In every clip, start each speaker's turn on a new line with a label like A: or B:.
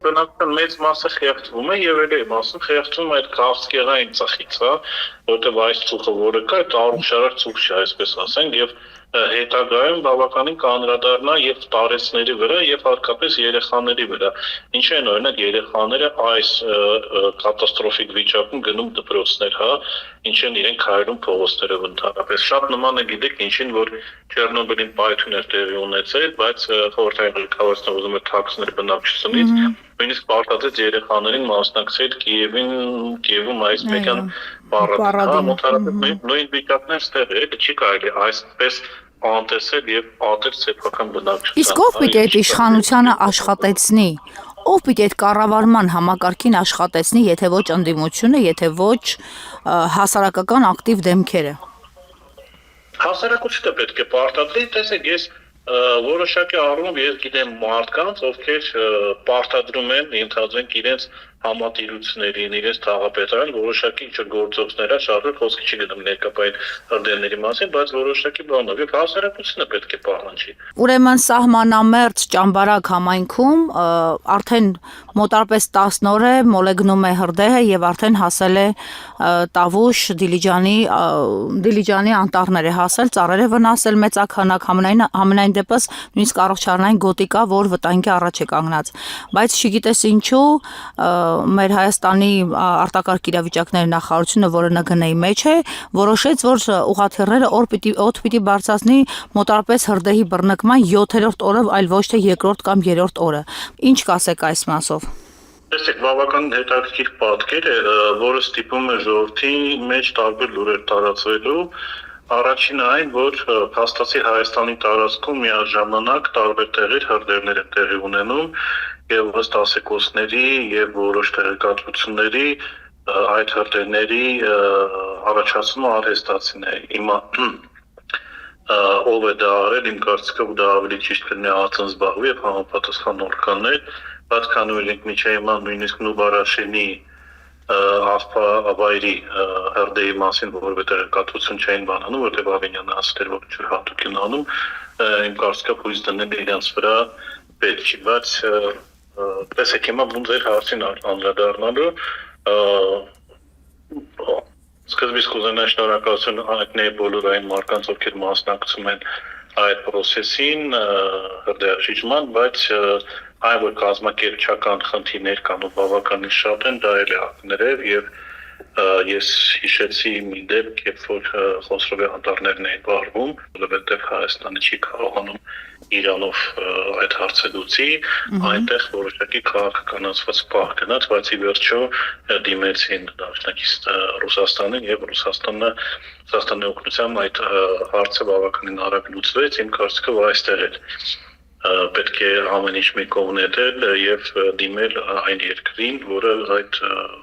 A: Բնական մեծ մասը խեղդվում է եւ ելի մասը խեղդվում այդ քաղցկեղային ծխից, հա, որտեղ այս ծուխը որը կա, այդ առողջարար ծուխ չէ, այսպես ասենք, եւ հետագայում բավականին կանրադառնա եւ տարեցների վրա եւ հատկապես երեխաների վրա։ Ինչ են օրինակ երեխաները այս կատաստրոֆիկ վիճակում գնում դպրոցներ, հա, ինչ են իրենք հայրում փողոցներով ընդհանրապես։ Շատ նման է գիտեք ինչին, որ Չեռնոբիլին պայթյուն էր տեղի ունեցել, բայց խորհրդային ղեկավարությունը ուզում է թաքցնել բնակչությունից, նույնիսկ պարտադրեց երեխաներին մասնակցել Կիևում այս մեկան պարադին, նույն վիճակն է ստեղ է, չի կարելի այսպես անտեսել եւ պատել սեփական բնակչության։
B: Իսկ ով պիտի այդ իշխանությունը աշխատեցնի, ով պիտի այդ կառավարման համակարգին աշխատեցնի, եթե ոչ ընդդիմությունը, եթե ոչ հասարակական ակտիվ դեմքերը։
A: Հասարակությունը պետք է պարտադրի, տեսեք, ես որոշակի առումով ես գիտեմ մարդկանց, ովքեր պարտադրում են, ենթադրենք իրենց համատիրություններին, իրենց թաղապետարան, որոշակի գործողություններ շարժել, խոսքի չի գնում ներկայ հրդեհների մասին, բայց որոշակի բանով եւ հասարակությունը պետք է պահանջի։
B: Ուրեմն սահմանամերձ Ճամբարակ համայնքում արդեն մոտարպես 10 օր է մոլեգնում է հրդեհը եւ արդեն հասել է Տավուշ Դիլիջանի անտառներ է հասել, ծառեր է վնասել մեծաքանակ, համենայն դեպս նույնիսկ առողջարանային գոտի կա, որ վտանգի առաջ է կանգնած, բայց չգիտես ինչու մեր Հայաստանի արտակարգ իրավիճակների նախարարությունը, որը ՆԳՆ-ի մեջ է, որոշեց, որ ուղղաթիռները օդ պիտի բարձրացնի մոտարպես հրդեհի բռնկման 7-րդ օրը, այլ ոչ թե 2-րդ կամ 3-րդ օրը։ Ինչ կասեք այս մասով։
A: Տեսեք, բավականին հետաքրքիր պատկեր է, որը ստիպում է ժողովրդի մեջ տարբեր լուրեր տարածվելու։ Առաջինը այն, որ փաստացի Հայաստանի տարածքում միաժամանակ տարբեր տեղեր հրդեհներ են տեղի ունենում եւ ըստ ասեկոսների եւ որոշ տեղեկատվությունների այդ հրդեհների առաջացումը արհեստացին է։ Հիմա ով է դա արել, իմ կարծիքով դա ավելի ճիշտ կլինի ԱԾ-ն զբաղվի եւ համապատասխան օրգաններ, բայց քանի որ մենք միջի հիմա նույնիսկ Նուբարաշենի Աղբավայրի հրդեհի մասին որևէ տեղեկատվություն չէին բանանում, որտեղ Ավենյանը ասել էր, որ ինչ հատուկ են անում, իմ կարծիքով հույս դնել իրանց վրա պետք չի, բայց տեսեք հիմա բունձեր հարցին անդրադառնալու սկզբից կուզենայի շնորհակալություն հայտնել բոլոր այն մարդկանց, ովքեր մասնակցում են այդ process-ին հրդեհաշիջման, բայց այն որ կազմակերպչական խնդիրներ կան ու բավականին շատ են, դա էլ է ակներև եւ ես հիշեցի մի դեպք, երբ որ Խոսրովի անտառներն էին վարվում, որովհետեւ Հայաստանը չի կարողանում Իրանով այդ հարցը լուծի, այնտեղ որոշակի քաղաքականացված պահ գնաց, բայց ի վերջո դիմեցին դաշնակից Ռուսաստանին եւ Ռուսաստանի օգնությամբ այդ հարցը բավականին արագ լուծվեց, իմ կարծիքով այստեղ էլ պետք է ամեն ինչ մի կողմնել եւ դիմել այն երկրին, որը այդ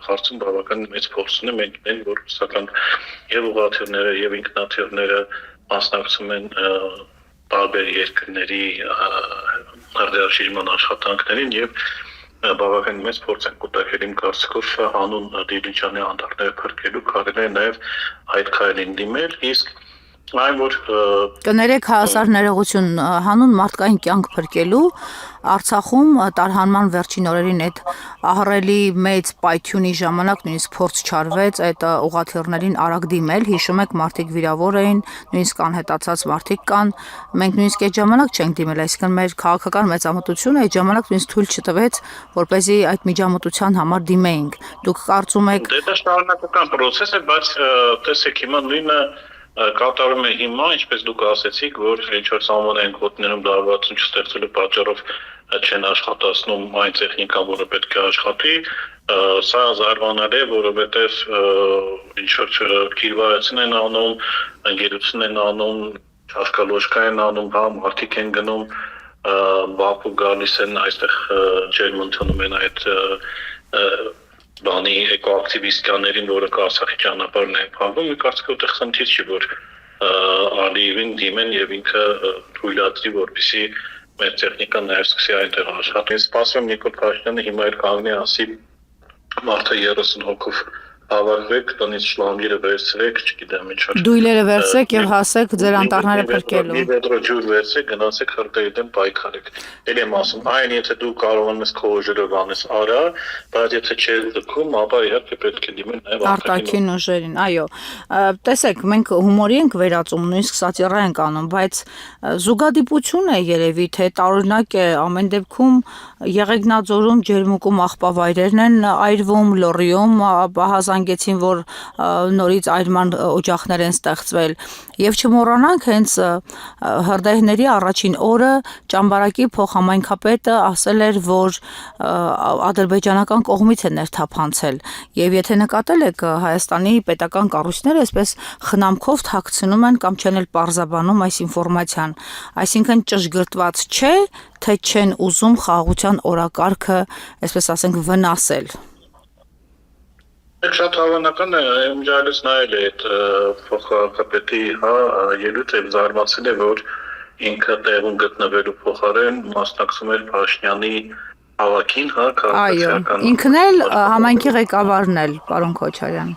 A: հարցում բավականին մեծ փորձ ունի, մենք ունենք, որ ռուսական եւ ուղղաթիռները եւ ինքնաթիռները մասնակցում են տարբեր երկրների հրդեհաշիջման աշխատանքներին եւ բավականին մեծ փորձ են կուտակել իմ կարծիքով հանուն Դիլիջանի անտառները փրկելու, կարելի է նաեւ այդ քայլին դիմել, իսկ այն որ
B: կներեք հավասար ներողություն հանուն մարդկային կյանք փրկելու Արցախում տարհանման վերջին օրերին այդ ահռելի մեծ պայթյունի ժամանակ նույնիսկ փորձ չարվեց այդ ուղղաթիռներին արագ դիմել, հիշում եք մարդիկ վիրավոր էին, նույնիսկ անհետացած մարդիկ կան, մենք նույնիսկ այդ ժամանակ չենք դիմել, այսինքն մեր քաղաքական մեծամտությունը այդ ժամանակ նույնիսկ թույլ չտվեց, որպեսզի այդ միջամտության համար դիմեինք։ Դուք կարծում եք
A: դա շարունակական process է, բայց տեսեք հիմա նույնը կատարում է հիմա, ինչպես դուք ասեցիք, որ ինչ-որ սահմանային գոտիներում լարվածություն չստեղծելու պատճառով չեն աշխատացնում այն տեխնիկան, որը պետք է աշխատի, սա զարմանալի է, որովհետև ինչ-որ կիրվարացին են անում, ընկերություն են անում, չաշկալոշկա են անում, հա, մարդիկ են գնում, Բաքու գալիս են, այստեղ ջերմ ընդունում են այդ բանի էկոակտիվիստներին, որը Արցախի ճանապարհն են փակում, մի կարծիքով այդտեղ խնդիր չի, որ Ալիևին դիմեն եւ ինքը թույլատրի, որպեսզի մեր տեխնիկան նաեւ սկսի այնտեղ աշխատել։ Ես սպասում եմ Նիկոլ Փաշինյանը հիմա էլ կանգնի ասի մարդը 30 հոգով հավաքվեք, տնից շլամգիրը վերցրեք, չգիտեմ ինչա։
B: Դույլերը վերցրեք եւ հասեք ձեր անտառները փրկելու։
A: Մի վեդրո ջուր վերցրեք, գնացեք հրդեհի դեմ պայքարեք։ Էլ եմ ասում, այն եթե դու կարողանում ես քո ուժերով անես, արա, բայց եթե չես դքում, ապա իհարկե պետք է դիմել նաեւ
B: արտաքին ուժերին, այո։ Տեսեք, մենք հումորի ենք վերածում, նույնիսկ սատիրա ենք անում, բայց զուգադիպություն է երևի, թե տարօրինակ է ամեն դեպքում Եղեգնաձորում ջերմուկում աղբավայրերն են այրվում, Լոռիում հազանգեցին, որ նորից այրման օջախներ են ստեղծվել, եւ չմոռանանք հենց հրդեհների առաջին օրը Ճամբարակի փոխհամայնքապետը ասել էր, որ ադրբեջանական կողմից է ներթափանցել, եւ եթե նկատել եք Հայաստանի պետական կառույցները այսպես խնամքով թաքցնում են կամ չեն էլ պարզաբանում այս ինֆորմացիան, այսինքն ճշգրտված չէ, թե չեն ուզում խաղաղության օրակարգը, այսպես ասենք, վնասել։
A: Շատ հավանական է, իմջալից նայել է այդ փոխհարապետի ելույթը եւ զարմացել է, որ ինքը տեղում գտնվելու փոխարեն մասնակցում էր Փաշինյանի հավաքին,
B: Այո, ինքն էլ համայնքի ղեկավարն էլ, պարոն Քոչարյան։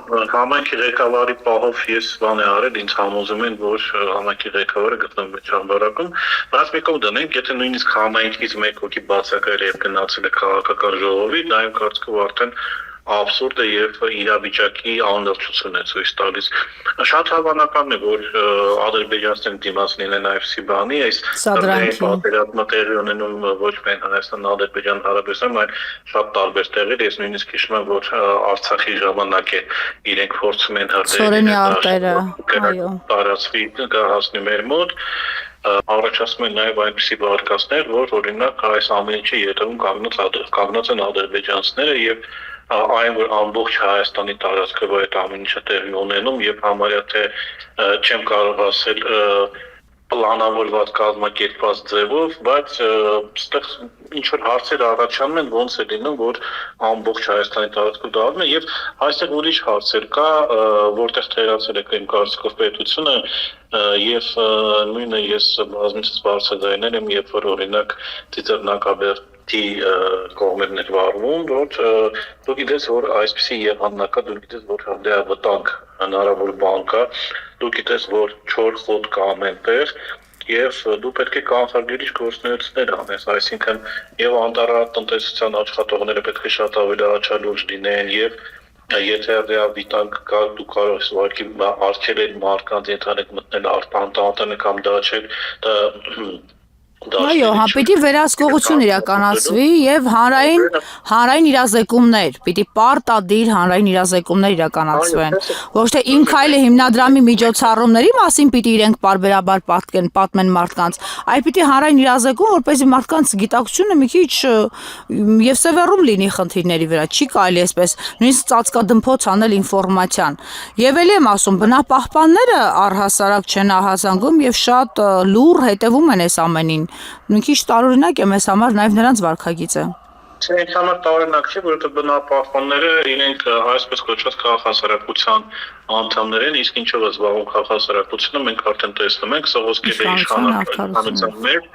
A: Համայնքի ղեկավարի պահով ես բան է արել, ինձ համոզում են, որ համայնքի ղեկավարը գտնվում է Ճամբարակում, բայց մի կողմ դնենք, եթե նույնիսկ համայնքից մեկ հոգի բացակայել է եւ գնացել է քաղաքական ժողովի, դա իմ կարծիքով արդեն absurd է եւ իրավիճակի անլրջություն է ցույց տալիս։ Շատ հավանական է, որ ադրբեջանցիները դիմացնին են այդպիսի բանի, այս պատերազմը տեղի ունենում ոչ միայն Հայաստան-Ադրբեջան հարաբերությունում, այլ շատ տարբեր տեղեր։ Ես նույնիսկ հիշում եմ, որ Արցախի ժամանակ է իրենք փորձում են տարածվի հասնի մեր մոտ։ Առաջացնում են նաև այնպիսի վարկածներ, որ օրինակ այս ամեն ինչի ետևում կանգնած են ադրբեջանցիները եւ այն որ ամբողջ Հայաստանի տարածքով այդ ամեն ինչը տեղի ունենում եւ համարյա թե չեմ կարող ասել պլանավորված կազմակերպված ձևով, բայց այստեղ ինչ որ հարցեր առաջանում են, ոնց է լինում, որ ամբողջ Հայաստանի տարածքում դառնում է եւ այստեղ ուրիշ հարցեր կա, որտեղ թերացել է իմ կարծիքով պետությունը եւ նույնը ես բազմիցս բարձրացնել եմ, երբ որ օրինակ Ծիծեռնակաբերդի կողմերն էր վարվում, որ դու գիտես, որ այսպիսի եղանակա, դու գիտես, որ դե վտանգ հնարավոր բան կա, դու գիտես, որ չոր խոտ կա ամենտեղ եւ դու պետք է կանխարգելիչ գործունեություններ անես, այսինքն եւ անտառատնտեսության աշխատողները պետք է շատ ավելի առաջալուր լինեն եւ եթե վիտանգ կա, դու կարող ես ուղղակի արգելել մարդկանց ենթանեք մտնել արտանտանը կամ դաչել,
B: Այո, պիտի վերահսկողություն իրականացվի եւ հանրային իրազեկումներ, պիտի պարտադիր հանրային իրազեկումներ իրականացվեն։ Ոչ թե Իմ քայլը հիմնադրամի միջոցառումների մասին պիտի իրենք պարբերաբար պատմեն մարդկանց, այլ պիտի հանրային իրազեկում, որպեսզի մարդկանց գիտակցությունը մի քիչ եւ սևեռում լինի խնդիրների վրա, չի կարելի այսպես նույնիսկ ծածկադմփոց անել ինֆորմացիան։ Եվ էլ եմ ասում, բնապահպանները առհասարակ չեն ահազանգում եւ շատ լուռ հետևում են այս ամենին։ Մի քիչ տարօրինակ է մեզ համար նաև նրանց վարքագիծը։
A: Չէ, ինձ համար տարօրինակ չէ, որովհետեւ բնապահպանները իրենք այսպես կոչված քաղաքասարակության անդամներ են, իսկ ինչով է զբաղվում քաղաքասարակությունը, մենք արդեն տեսնում ենք Սողոսկիի իշխանության մեջ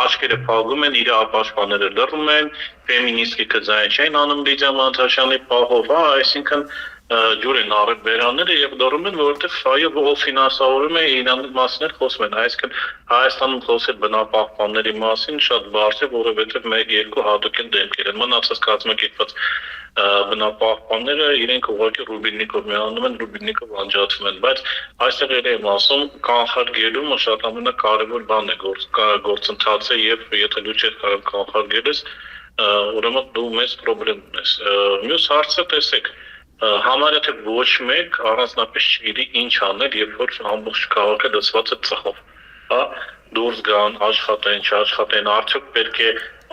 A: աչքերը փակում են, իր ապաշտպանները լռում են, ֆեմինիստիկը ձայն չեն անում Լիդիա Մանթաշյանի պահով, այսինքն ջուր են առել բերանները եւ դառնում են, որովհետեւ այո ով ֆինանսավորում է իրանց մասներ խոսում են, այսինքն Հայաստանում խոսել բնապահպանների մասին շատ բարձր է, որովհետեւ 1-2 հատուկ են դեմքեր են, մնացած կազմակերպված բնապահպանները իրենք ուղղակի Ռուբիննիկով միանում են, Ռուբիննիկով անջատվում են, բայց այստեղ էլ եմ ասում, կանխարգելումը շատ ամենակարևոր բան է, գործընթաց է եւ եթե դու չես կարող կանխարգելես, ուրեմն դու մեծ խնդրեմ ունես։ Մյուս հարցը տեսեք Համարյա թե ոչ մեկ առանձնապես չգիտի ինչ անել, երբ որ ամբողջ քաղաքը լցված է ծխով, հա, դուրս գան, աշխատեն, չաշխատեն, արդյոք պետք է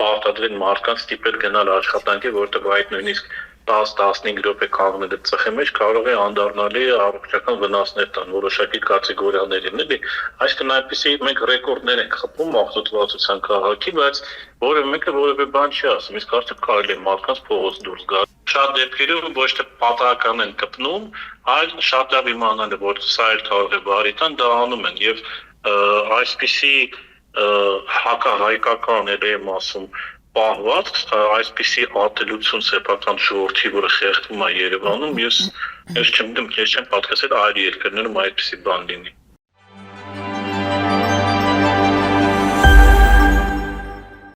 A: արտադրեն մարդկանց ստիպել գնալ աշխատանքի, որտեղ այդ նույնիսկ 10-15 րոպե կանգնել ծխի մեջ կարող է անդառնալի առողջական վնասներ տան որոշակի կատեգորիաներին, էլի, այսինքն այնպեսի մենք ռեկորդներ ենք խփում աղտոտվածության քաղաքի, բայց որևէ մեկը որևէ բան չի ասում, իսկ արդյոք կարելի է մարդկանց փողոց դուրս գալ։ Շատ դեպքերում ոչ թե պատահական են կպնում, այլ շատ լավ իմանալ է, որ սա էլ կարող է բարի տան, դա անում են եւ այսպիսի հակահայկական էլ եմ ասում պահված այսպիսի ատելություն սեփական ժողովրդի, որը խեղդվում է Երևանում, ես չեմ պատկերացրել այլ երկրներում այդպիսի բան լինի։